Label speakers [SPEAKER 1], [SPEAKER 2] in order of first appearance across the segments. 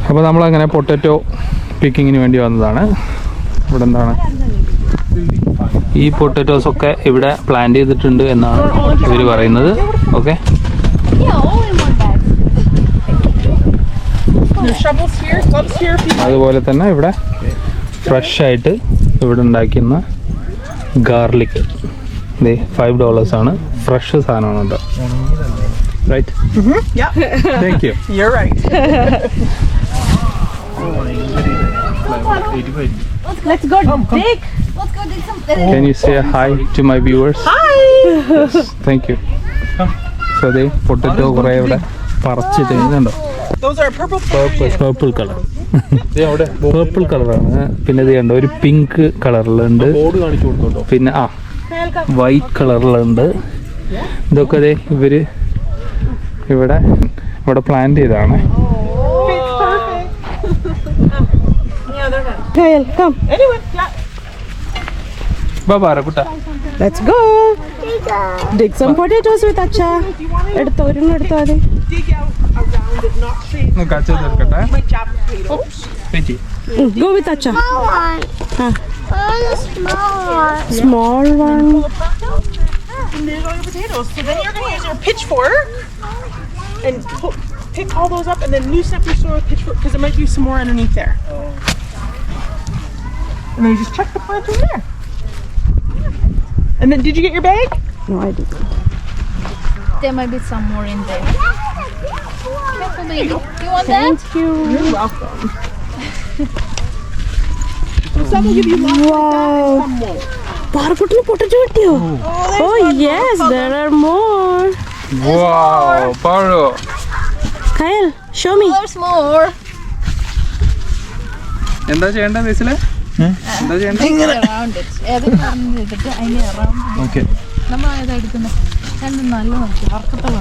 [SPEAKER 1] അപ്പോൾ നമ്മളങ്ങനെ പൊട്ടറ്റോ പിക്കിങ്ങിന് വേണ്ടി വന്നതാണ്. ഇവിടെ എന്താണ് ഈ പൊട്ടറ്റോസൊക്കെ ഇവിടെ പ്ലാന്റ് ചെയ്തിട്ടുണ്ട് എന്നാണ് ഇവർ പറയുന്നത്. ഓക്കെ, അതുപോലെ തന്നെ ഇവിടെ ഫ്രഷ് ആയിട്ട് ഇവിടെ ഉണ്ടാക്കുന്ന ഗാർലിക് $5 ആണ്. ഫ്രഷ് സാധനമാണ് കേട്ടോ. Right? Thank you.
[SPEAKER 2] Let's go dig. Let's go dig some.
[SPEAKER 1] Can you say hi to my viewers?
[SPEAKER 2] Hi.
[SPEAKER 1] Yes, thank you. So they potato കുറെ ഇവിടെ പറിച്ച് തരുന്നുണ്ടോ?
[SPEAKER 3] Those are purple
[SPEAKER 1] colour. Purple കളറാണ്. പിന്നെ ഇത് കണ്ടോ ഒരു പിങ്ക് കളറിലുണ്ട്, പിന്നെ വൈറ്റ് കളറിലുണ്ട്. ഇതൊക്കെ അതെ ഇവര് ഇവിടെ പ്ലാന്റ് ചെയ്താണ്.
[SPEAKER 3] Come. Anyway,
[SPEAKER 4] Let's go. Dig some potatoes with Acha. Edutho adi.
[SPEAKER 3] dig out around it, not straight. My job potatoes.
[SPEAKER 4] Go with Acha.
[SPEAKER 2] Small one.
[SPEAKER 4] Small one.
[SPEAKER 3] And there's all your potatoes. So then you're going to use your pitchfork and pick all those up and then loosen up your soil with pitchfork because there might be some more underneath there. And then you just check the plant in there. And then, did you get your bag?
[SPEAKER 4] No, I didn't.
[SPEAKER 2] There might be some more in there. Careful, baby. You want that?
[SPEAKER 4] Thank you.
[SPEAKER 3] You're welcome. Some will give you lots like that and some won't.
[SPEAKER 4] Paraputlu potato kittiyo. Oh yes, there are more.
[SPEAKER 1] Wow, Paro.
[SPEAKER 4] Kyle, show me.
[SPEAKER 2] There's more.
[SPEAKER 1] എന്താ ചെയ്യണ്ട ബേസിലെ? എന്താ ചെയ്യണ്ട?
[SPEAKER 2] Around it. Around.
[SPEAKER 1] Okay,
[SPEAKER 2] നമ്മൾ ഏതാ എടുക്കുന്നത്? രണ്ടും നല്ല നോക്കി വറുക്കത്തുള്ള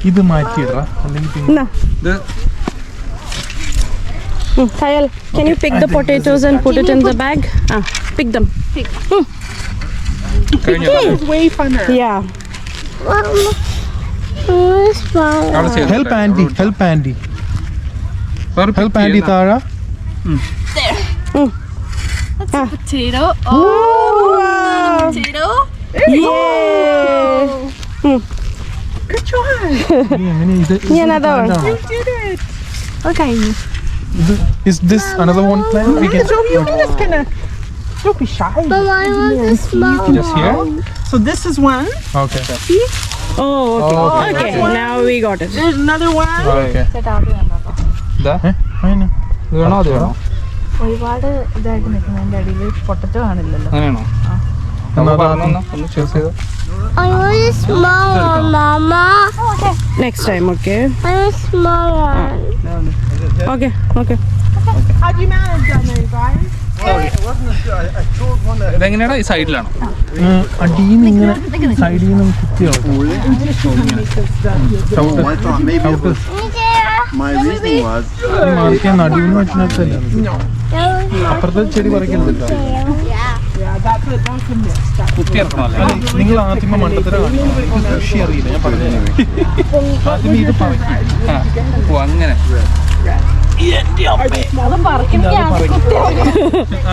[SPEAKER 1] ഇത് മാറ്റിയിടാ അല്ലെങ്കിൽ
[SPEAKER 4] No.
[SPEAKER 1] ഇത്
[SPEAKER 4] Kyle, can you pick the potatoes and put it in the bag? Pick them.
[SPEAKER 1] കഴിഞ്ഞു.
[SPEAKER 3] It's way funner.
[SPEAKER 4] Yeah.
[SPEAKER 1] അവിടെ ചെയ്തു.
[SPEAKER 5] Help Andy, help Andy.
[SPEAKER 1] Sorry,
[SPEAKER 5] Help Andy Tara.
[SPEAKER 2] That's a potato. Oh, potato.
[SPEAKER 4] Yay!
[SPEAKER 3] Good job.
[SPEAKER 4] Yeah, another one.
[SPEAKER 3] You did it.
[SPEAKER 4] Okay.
[SPEAKER 5] Is this another one plant? We can.
[SPEAKER 3] So you can just kind of, don't be shy.
[SPEAKER 1] Just here.
[SPEAKER 3] So this is one.
[SPEAKER 5] Okay.
[SPEAKER 4] Oh, okay. Okay, now we got it.
[SPEAKER 3] There's another one.
[SPEAKER 5] Okay.
[SPEAKER 1] ഇതാ
[SPEAKER 5] I know.
[SPEAKER 1] ഇത് വേണോ അത് വേണോ?
[SPEAKER 2] ഒരുപാട് ഇതായിട്ട് നിൽക്കുന്നതിന്റെ അടിയിൽ potato കാണില്ലല്ലോ.
[SPEAKER 1] അങ്ങനെയാണോ? ഒന്ന് ചൂസ് ചെയ്തോ.
[SPEAKER 6] I want a small one, Mama.
[SPEAKER 4] Next time, okay?
[SPEAKER 6] I want a small one.
[SPEAKER 4] Okay, okay.
[SPEAKER 3] How'd you manage that, there, guys?
[SPEAKER 1] ഇതെങ്ങനെയാണോ ഈ സൈഡിലാണോ?
[SPEAKER 5] അടിയിൽ ഇങ്ങനെ സൈഡിൽ നിന്ന് കുത്തിയോ?
[SPEAKER 6] My
[SPEAKER 7] reasoning was
[SPEAKER 5] മാർക്കാൻ നടുവിൽ നിന്ന് വെച്ചിട്ടല്ല. അപ്പുറത്തെ ചെടി പറിക്കരുത്.
[SPEAKER 3] Yeah, that's a myth.
[SPEAKER 1] കുത്തിയിറക്കണമല്ലേ?
[SPEAKER 5] നിങ്ങൾ ആദ്യമേ മണ്ടത്തര കാണിക്കണം. കൃഷി അറിയില്ല, ഞാൻ പറഞ്ഞു. ആദ്യമേ ഇത് പറിക്കും.
[SPEAKER 1] ഓ അങ്ങനെ.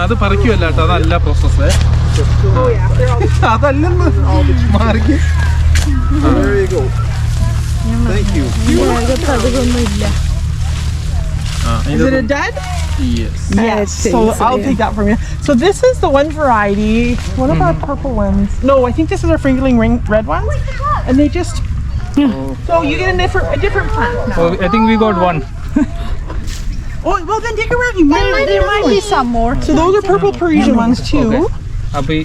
[SPEAKER 5] അത് പറിക്കുമല്ല കേട്ടോ, അതല്ല പ്രോസസ്. അതല്ലെന്ന് മാറിക്ക്.
[SPEAKER 7] there you go. Thank you.
[SPEAKER 3] Is it a dud?
[SPEAKER 5] Yes.
[SPEAKER 3] Yes. So I'll take that from you. So this is the one variety, one of our purple ones. No, I think this is our fingerling ring red ones. And they just. So you get a different plant now.
[SPEAKER 1] So I think we got one.
[SPEAKER 3] Oh, well then take a around. You might
[SPEAKER 2] There might be some more.
[SPEAKER 3] So those are purple Parisian ones too.
[SPEAKER 1] Okay. അപ്പോൾ ഈ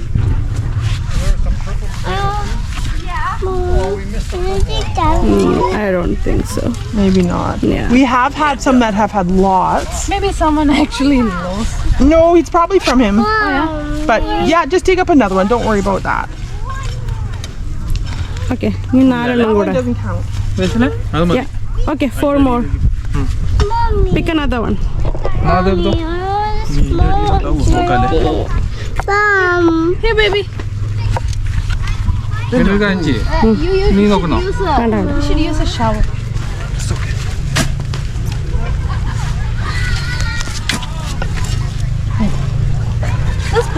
[SPEAKER 4] I don't think so.
[SPEAKER 3] Maybe not.
[SPEAKER 4] Yeah.
[SPEAKER 3] We have had some that have had lots.
[SPEAKER 2] Maybe someone actually knows.
[SPEAKER 3] No, it's probably from him. But yeah, just dig up another one. Don't worry about that.
[SPEAKER 4] Okay, you
[SPEAKER 3] That
[SPEAKER 4] nalallam
[SPEAKER 3] one
[SPEAKER 4] kuda.
[SPEAKER 3] doesn't count.
[SPEAKER 1] ബേസിലെ
[SPEAKER 5] അത് മതി.
[SPEAKER 4] Yeah. Okay, 4 more. Pick another one.
[SPEAKER 1] അതെടുത്തോ.
[SPEAKER 2] Here, baby.
[SPEAKER 1] ഒരു കാര്യം ചെയ്യേ, നീ നോക്കണോ?
[SPEAKER 2] You should use a shower.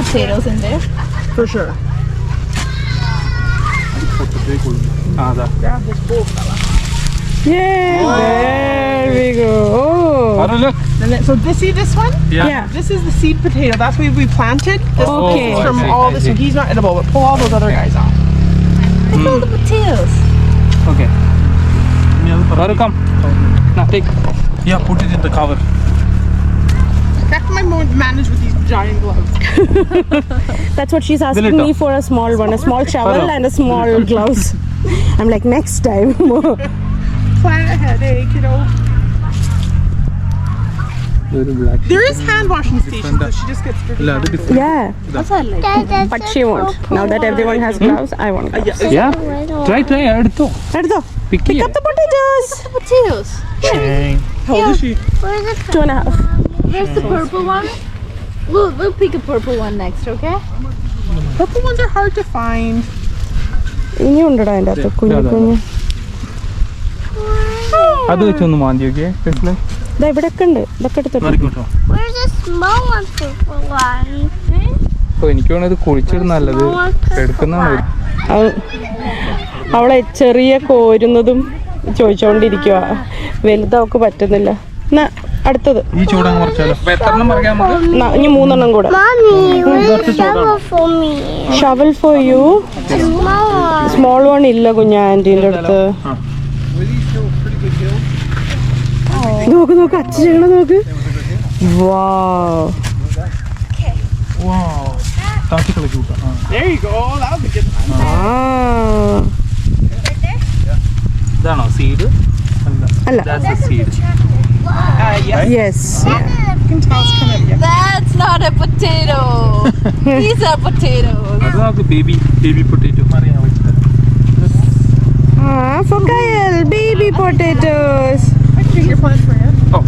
[SPEAKER 2] potatoes in there.
[SPEAKER 3] For sure.
[SPEAKER 1] അതാ
[SPEAKER 3] Grab this bowl, fella.
[SPEAKER 4] Yeah, there we go. Oh.
[SPEAKER 3] And then, so see this one?
[SPEAKER 4] Yeah.
[SPEAKER 3] This is the seed potato. That's what we planted. This
[SPEAKER 4] Okay.
[SPEAKER 3] is from
[SPEAKER 1] I see,
[SPEAKER 3] all
[SPEAKER 1] I
[SPEAKER 3] this.
[SPEAKER 1] see.
[SPEAKER 3] He's not edible, but pull all those other guys off.
[SPEAKER 2] Look at all the potatoes.
[SPEAKER 1] Okay
[SPEAKER 5] ഇനി അത് പറ-
[SPEAKER 1] welcome
[SPEAKER 5] Yeah, put it in the cover.
[SPEAKER 3] How can I manage with these giant gloves?
[SPEAKER 4] That's what she's asking
[SPEAKER 1] Dilito.
[SPEAKER 4] me for, a small one, a small shovel
[SPEAKER 1] Hello.
[SPEAKER 4] and a small gloves. I'm like, next time.
[SPEAKER 3] Plan ahead, eh, kiddo? There is hand washing stations, so she just gets dirty.
[SPEAKER 5] ഇല്ല അത്
[SPEAKER 3] hands.
[SPEAKER 5] different.
[SPEAKER 4] Yeah,
[SPEAKER 2] What's that like?
[SPEAKER 4] but she won't. Now that everyone has gloves, I want gloves.
[SPEAKER 1] Try എടുത്തോ
[SPEAKER 4] Eddo,
[SPEAKER 1] pick
[SPEAKER 4] pick up the potatoes.
[SPEAKER 2] Potatoes.
[SPEAKER 3] How old is she?
[SPEAKER 6] Where's the
[SPEAKER 4] 2.5.
[SPEAKER 2] Where's the purple one? We'll pick a purple one next, okay?
[SPEAKER 3] Purple ones are hard to find.
[SPEAKER 4] ഇനി ഉണ്ടടാ അതിൻ്റെ അകത്ത് കുഞ്ഞു
[SPEAKER 1] അതെ, അതെ.
[SPEAKER 4] കുഞ്ഞു.
[SPEAKER 1] അത് വെച്ചൊന്ന് മാന്തി നോക്കിയേ ടെസ്റ്റില്
[SPEAKER 4] ഇതാ ഇവിടെയൊക്കെ ഉണ്ട്, ഇതൊക്കെ എടുത്തിട്ട്.
[SPEAKER 5] മറിക്കോട്ടോ
[SPEAKER 6] Where's the small one, purple one?
[SPEAKER 1] അപ്പോൾ എനിക്ക് വേണത് കുഴിച്ചിടുന്ന നല്ലത് എടുക്കുന്നതാണ്
[SPEAKER 4] അവളെ ചെറിയ കോരുന്നതും ചോദിച്ചോണ്ടിരിക്കുക, വലുത് അവൾക്ക് പറ്റുന്നില്ല. എന്നാ അടുത്തത്
[SPEAKER 5] ഈ ചൂടങ്ങ് കുറച്ചാലോ
[SPEAKER 1] അപ്പോൾ എത്ര എണ്ണം പറയാം നമുക്ക്
[SPEAKER 4] ഇനി 3 എണ്ണം കൂടെ.
[SPEAKER 6] Mommy, where's the shovel for me?
[SPEAKER 4] Shovel for you.
[SPEAKER 6] The small one.
[SPEAKER 4] Small one ഇല്ല കുഞ്ഞാ ആൻറ്റീൻ്റെ അടുത്ത്. നോക്ക് നോക്ക് അച്ഛ ചെയ്യണ നോക്ക്. വാവ്,
[SPEAKER 5] താത്തി കളിക്ക് കൂട്ടാ
[SPEAKER 3] There you go. That was a good one.
[SPEAKER 4] ആ
[SPEAKER 1] ഇതാണോ സീഡ്
[SPEAKER 4] അല്ല,
[SPEAKER 1] seed
[SPEAKER 3] Yes.
[SPEAKER 4] Yes.
[SPEAKER 3] You can tell it's kind of, yeah.
[SPEAKER 2] That's not a potato. These are potatoes.
[SPEAKER 1] അത് നമുക്ക് ബേബി പൊട്ടേറ്റോ
[SPEAKER 5] അറിയാൻ പറ്റില്ല
[SPEAKER 4] Ah, for Kyle, baby potatoes.
[SPEAKER 3] I can get your plant for you.
[SPEAKER 1] Oh.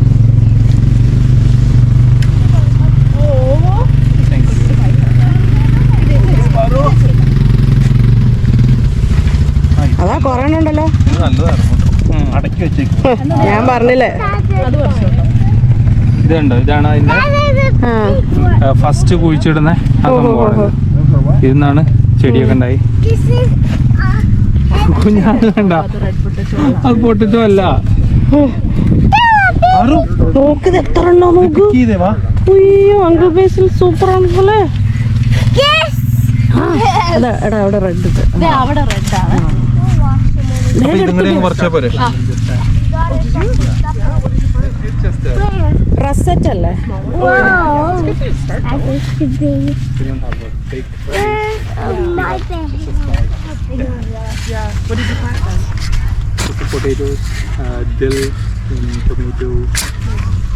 [SPEAKER 3] Oh.
[SPEAKER 4] അതാ കുറേ ഉണ്ടല്ലോ.
[SPEAKER 5] ഇത് നല്ലതായിരുന്നു കേട്ടോ അടക്കി വെച്ചേക്കും
[SPEAKER 4] ഞാൻ പറഞ്ഞില്ലേ.
[SPEAKER 1] ഇതുണ്ടോ ഇതാണ് അതിന്റെ
[SPEAKER 4] ആ
[SPEAKER 1] ഫസ്റ്റ് കുഴിച്ചിടുന്ന ആ സംഭവമാണ് ഇതിന്നാണ് ചെടിയൊക്കെ ഉണ്ടായി.
[SPEAKER 6] This is
[SPEAKER 1] കുഞ്ഞാണ് കണ്ട അത് പൊട്ടിച്ചോ അല്ല
[SPEAKER 4] നോക്ക് ഇത് എത്ര ഉണ്ടോ നോക്ക്.
[SPEAKER 5] ചെയ്തേ വാ
[SPEAKER 4] അയ്യോ അങ്കിൾ ബേസിൽ സൂപ്പർ ആണല്ലേ. അതാ എടാ അവിടെ റെഡ് ഇത്.
[SPEAKER 2] അവിടെ റെഡ് ആണ്.
[SPEAKER 5] അപ്പൊ ഇതിങ്ങനെ കുറച്ചാ പോരെ
[SPEAKER 4] റസറ്റ് അല്ലേ?
[SPEAKER 6] wow. I think could be. My bed.
[SPEAKER 3] Yeah. What did you plant then?
[SPEAKER 1] potatoes, dill, tomato.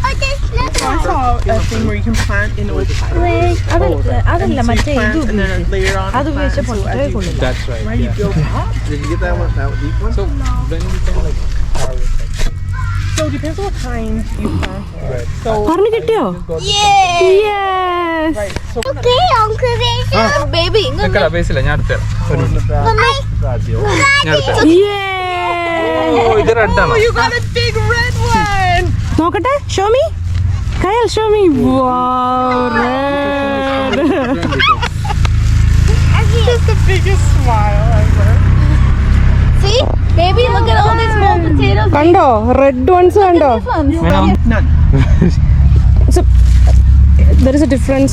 [SPEAKER 6] Oh, there's
[SPEAKER 3] I
[SPEAKER 6] another
[SPEAKER 3] saw a thing where you can plant in old pile.
[SPEAKER 2] അതല്ല
[SPEAKER 3] So
[SPEAKER 2] മറ്റേ
[SPEAKER 3] you plant and then layer on.
[SPEAKER 2] അത്
[SPEAKER 3] plant,
[SPEAKER 2] ഉപയോഗിച്ച
[SPEAKER 3] so as
[SPEAKER 2] പൊട്ടേ
[SPEAKER 3] you-
[SPEAKER 2] കൊള്ളില്ല.
[SPEAKER 1] That's right.
[SPEAKER 3] Right, you build up.
[SPEAKER 7] Did you get that one? That deep one?
[SPEAKER 1] So when we can like
[SPEAKER 3] So it depends on what kind you plant. So
[SPEAKER 4] പറഞ്ഞു കിട്ടിയോ?
[SPEAKER 2] Yeah.
[SPEAKER 3] right. So
[SPEAKER 6] Okay, Uncle Basil.
[SPEAKER 2] Baby,
[SPEAKER 1] നിക്കടാ ബേസില്ല ഞാൻ അടുത്ത ഞാൻ അടുത്ത ഓ ഇത് red ആണോ
[SPEAKER 3] you got a big red one.
[SPEAKER 4] നോക്കട്ടെ, ഷോ മീ കയൽ, show me.
[SPEAKER 3] Just the biggest smile ever.
[SPEAKER 2] see? Baby, look at all these small potatoes.
[SPEAKER 4] കണ്ടോ റെഡ് വൺസ് കണ്ടോ?
[SPEAKER 3] None.
[SPEAKER 4] So there is a difference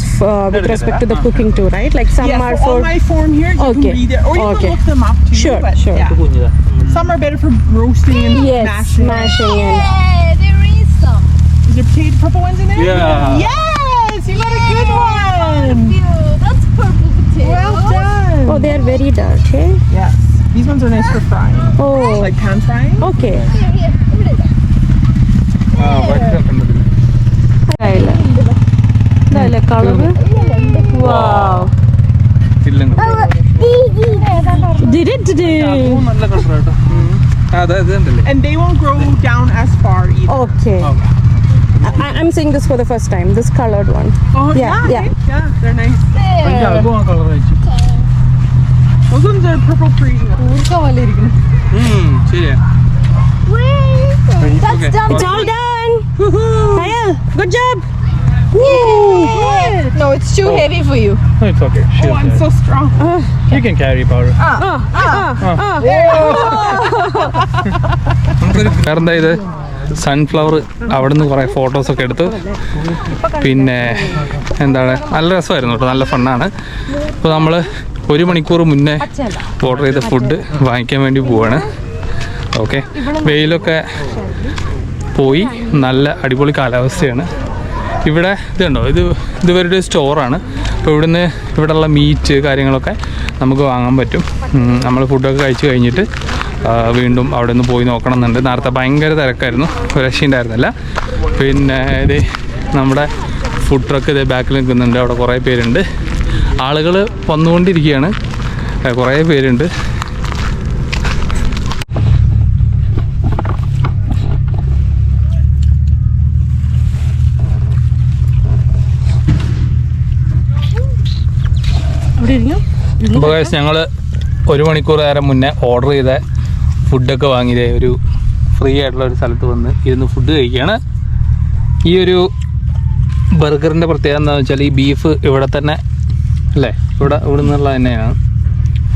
[SPEAKER 4] with respect to the cooking too, right? Like some
[SPEAKER 3] Yes,
[SPEAKER 4] are
[SPEAKER 3] so
[SPEAKER 4] for
[SPEAKER 3] on my form here, you
[SPEAKER 4] Okay.
[SPEAKER 3] can read it, or you
[SPEAKER 4] Okay.
[SPEAKER 3] can look them up too.
[SPEAKER 4] Sure,
[SPEAKER 3] but
[SPEAKER 4] sure.
[SPEAKER 3] Yeah.
[SPEAKER 1] കുഞ്ഞിതാ
[SPEAKER 3] Some are better for roasting and
[SPEAKER 4] yes,
[SPEAKER 3] mashing.
[SPEAKER 4] smashing and
[SPEAKER 2] Yeah, there is some.
[SPEAKER 3] Is there potato purple ones in there?
[SPEAKER 1] Yeah.
[SPEAKER 3] Yes, you got a good one.
[SPEAKER 2] That's purple potato.
[SPEAKER 3] Well done.
[SPEAKER 4] oh, they are very dark, eh?
[SPEAKER 3] Yes, these ones are nice for frying,
[SPEAKER 4] Oh,
[SPEAKER 3] like pan frying.
[SPEAKER 4] okay.
[SPEAKER 1] ആ white കണ്ടത്
[SPEAKER 4] ഇതല്ലേ colour? Wow.
[SPEAKER 1] ഇല്ലെങ്കിൽ
[SPEAKER 4] Did it today?
[SPEAKER 1] നല്ല colour കേട്ടോ അതെ ഇത് ഉണ്ടല്ലേ
[SPEAKER 3] And they won't grow down as far either.
[SPEAKER 4] Okay. I'm seeing this for the first time. This colored one.
[SPEAKER 3] Oh,
[SPEAKER 4] Yeah, yeah.
[SPEAKER 3] yeah, they're nice.
[SPEAKER 5] എനിക്ക് അതും ആ colour അയച്ചു
[SPEAKER 3] Those ones are purple trees.
[SPEAKER 1] ശരിയാ
[SPEAKER 2] That's done.
[SPEAKER 4] It's all done. Kyle, good job.
[SPEAKER 3] Good. No, it's too heavy for you.
[SPEAKER 1] No, it's okay.
[SPEAKER 3] Oh, I'm so strong.
[SPEAKER 1] You can carry Paru. വേറെന്താ ഇത് sunflower അവിടെ നിന്ന് കുറേ ഫോട്ടോസൊക്കെ എടുത്ത് പിന്നെ എന്താണ് നല്ല രസമായിരുന്നു കേട്ടോ, നല്ല ഫണ്ണാണ്. അപ്പോൾ നമ്മൾ 1 മണിക്കൂർ മുന്നേ ഓർഡർ ചെയ്ത ഫുഡ് വാങ്ങിക്കാൻ വേണ്ടി പോവാണ്. ഓക്കെ, വെയിലൊക്കെ പോയി, നല്ല അടിപൊളി കാലാവസ്ഥയാണ്. ഇവിടെ ഇതുണ്ടോ, ഇവരുടെ സ്റ്റോറാണ്. അപ്പോൾ ഇവിടെയുള്ള മീറ്റ് കാര്യങ്ങളൊക്കെ നമുക്ക് വാങ്ങാൻ പറ്റും. നമ്മൾ ഫുഡൊക്കെ കഴിച്ച് കഴിഞ്ഞിട്ട് വീണ്ടും അവിടെ നിന്ന് പോയി നോക്കണം എന്നുണ്ട്. നേരത്തെ ഭയങ്കര തിരക്കായിരുന്നു, രക്ഷയുണ്ടായിരുന്നില്ല. പിന്നെ ഇത് നമ്മുടെ ഫുഡ് ട്രക്ക് ഇത് ബാക്കിൽ നിൽക്കുന്നുണ്ട്. അവിടെ കുറേ പേരുണ്ട്, ആളുകൾ വന്നുകൊണ്ടിരിക്കുകയാണ്, കുറേ പേരുണ്ട്. അപ്പോൾ ഞങ്ങൾ 1 മണിക്കൂർ നേരം മുന്നേ ഓർഡർ ചെയ്ത ഫുഡൊക്കെ വാങ്ങിയത് ഒരു ഫ്രീ ആയിട്ടുള്ള ഒരു സ്ഥലത്ത് വന്ന് ഇരുന്ന് ഫുഡ് കഴിക്കുകയാണ്. ഈ ഒരു ബർഗറിൻ്റെ പ്രത്യേകത എന്താണെന്ന് വെച്ചാൽ ഈ ബീഫ് ഇവിടെ തന്നെ അല്ലേ, ഇവിടെ നിന്നുള്ള തന്നെയാണ്.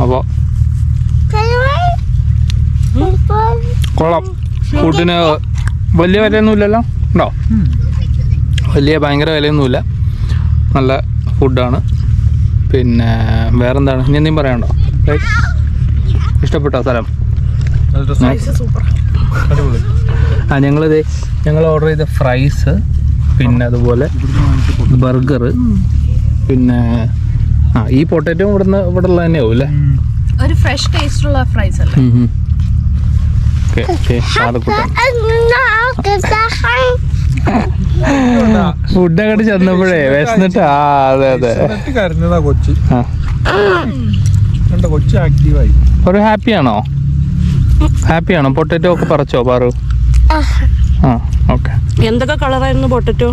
[SPEAKER 1] അപ്പോൾ കൊള്ളാം. ഫുഡിന് വലിയ വിലയൊന്നുമില്ലല്ലോ, ഉണ്ടോ? ഭയങ്കര വിലയൊന്നുമില്ല, നല്ല ഫുഡാണ്. പിന്നെ വേറെന്താണ് ഇനി എന്തെങ്കിലും പറയാനുണ്ടോ? ഇഷ്ടപ്പെട്ടോ സ്ഥലം? ഞങ്ങൾ ഓർഡർ ചെയ്ത ഫ്രൈസ്, പിന്നെ അതുപോലെ ബർഗർ, പിന്നെ ഈ പൊട്ടാറ്റോ ഇവിടെ ഉള്ള തന്നെയാവും അല്ലേ?
[SPEAKER 2] ഒരു ഫ്രഷ് ടേസ്റ്റ് ഉള്ള ഫ്രൈസ് അല്ലേ?
[SPEAKER 1] ഫുഡൊക്കെ ചെന്നപ്പോഴേ വിശന്നിട്ട് അതെ
[SPEAKER 5] കരഞ്ഞതാ കൊച്ചി. കൊച്ചി ആക്റ്റീവായി.
[SPEAKER 1] ഒരു ഹാപ്പിയാണോ? പൊട്ടാറ്റോ ഒക്കെ പറിച്ചോ പാറു? ഓക്കെ.
[SPEAKER 4] എന്തൊക്കെ കളറായിരുന്നു പൊട്ടറ്റോ?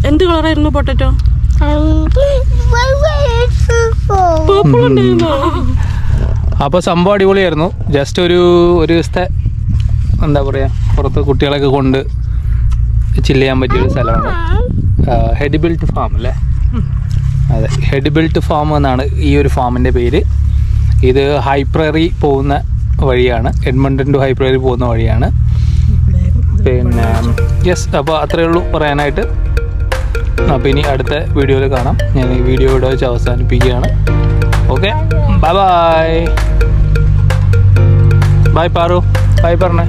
[SPEAKER 4] എന്ത് കളറായിരുന്നു പൊട്ടറ്റോ?
[SPEAKER 1] അപ്പോൾ സംഭവം അടിപൊളിയായിരുന്നു. ജസ്റ്റ് ഒരു ദിവസത്തെ എന്താ പറയുക, പുറത്ത് കുട്ടികളൊക്കെ കൊണ്ട് ചില്ല് ചെയ്യാൻ പറ്റിയൊരു സ്ഥലമാണ്. ഹെഡിബിൾട്ട് ഫാം അല്ലേ? അതെ, ഹെഡിബിൾട്ട് ഫാം എന്നാണ് ഈ ഒരു ഫാമിൻ്റെ പേര്. ഇത് ഹൈപ്രറി പോകുന്ന വഴിയാണ്, എഡ്മണ്ടൺ ടു ഹൈപ്രറി പോകുന്ന വഴിയാണ്. പിന്നെ യെസ്, അപ്പോൾ അത്രയേ ഉള്ളൂ പറയാനായിട്ട്. അപ്പോൾ ഇനി അടുത്ത വീഡിയോയിൽ കാണാം. ഞാൻ ഈ വീഡിയോ ഇവിടെ വെച്ച് അവസാനിപ്പിക്കുകയാണ്. Okay, bye bye. Bye Paru, bye പറഞ്ഞേ.